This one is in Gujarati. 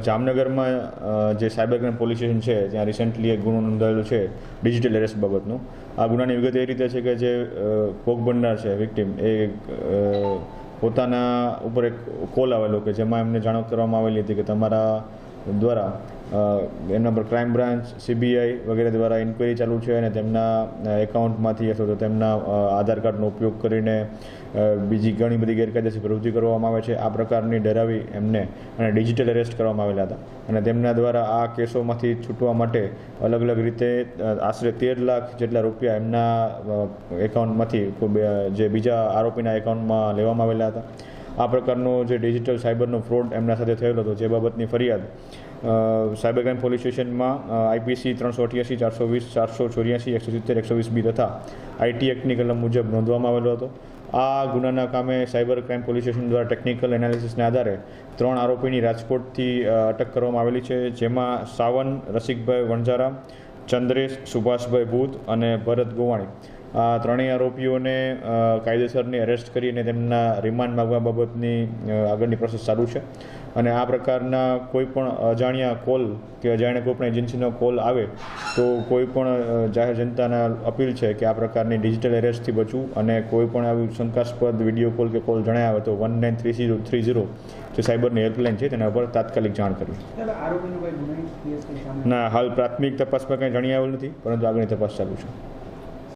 જામનગરમાં જે સાયબર ક્રાઇમ પોલીસ સ્ટેશન છે ત્યાં રિસેન્ટલી એક ગુનો નોંધાયેલો છે ડિજિટલ એરેસ્ટ બાબતનો. આ ગુનાની વિગત એ રીતે છે કે જે ભોગ બનનાર છે વિક્ટિમ એ પોતાના ઉપર એક કોલ આવેલો કે જેમાં એમને જાણ કરવામાં આવેલી હતી કે તમારા દ્વારા એમના પર ક્રાઇમ બ્રાન્ચ, CBI વગેરે દ્વારા ઇન્ક્વાયરી ચાલુ છે અને તેમના એકાઉન્ટમાંથી અથવા તો તેમના આધાર કાર્ડનો ઉપયોગ કરીને બીજી ઘણી બધી ગેરકાયદેસર પ્રવૃત્તિ કરવામાં આવે છે. આ પ્રકારની ડરાવી એમને અને ડિજિટલ એરેસ્ટ કરવામાં આવેલા હતા અને તેમના દ્વારા આ કેસોમાંથી છૂટવા માટે અલગ અલગ રીતે આશરે 13 લાખ જેટલા રૂપિયા એમના એકાઉન્ટમાંથી જે બીજા આરોપીના એકાઉન્ટમાં લેવામાં આવેલા હતા. આ પ્રકારનો જે ડિજિટલ સાયબરનો ફ્રોડ એમના સાથે થયેલો હતો જે બાબતની ફરિયાદ સાયબર ક્રાઇમ પોલીસ સ્ટેશનમાં IPC 388, 420, 484, 170, 120B તથા IT એક્ટની કલમ મુજબ નોંધવામાં આવેલો હતો. આ ગુનાના કામે સાયબર ક્રાઇમ પોલીસ સ્ટેશન દ્વારા ટેકનિકલ એનાલિસિસના આધારે 3 આરોપીની રાજકોટથી અટક કરવામાં આવેલી છે, જેમાં સાવન રસિકભાઈ વણઝારા, ચંદ્રેશ સુભાષભાઈ ભૂત અને ભરત ગોવાણી. આ ત્રણેય આરોપીઓને કાયદેસરની એરેસ્ટ કરીને તેમના રિમાન્ડ માગવા બાબતની આગળની પ્રોસેસ ચાલુ છે અને આ પ્રકારના કોઈ પણ અજાણ્યા કોલ કે અજાણ્યા કોઈ પણ એજન્સીનો કોલ આવે તો કોઈ પણ જાહેર જનતાને અપીલ છે કે આ પ્રકારની ડિજિટલ એરેસ્ટથી બચવું અને કોઈ પણ આવી શંકાસ્પદ વિડીયો કોલ કે કોલ જણાય આવે તો 193030 જે સાયબરની હેલ્પલાઇન છે તેના પર તાત્કાલિક જાણ કરવી. ના, હાલ પ્રાથમિક તપાસમાં કંઈ જણાવ્યું નથી, પરંતુ આગળની તપાસ ચાલુ છે.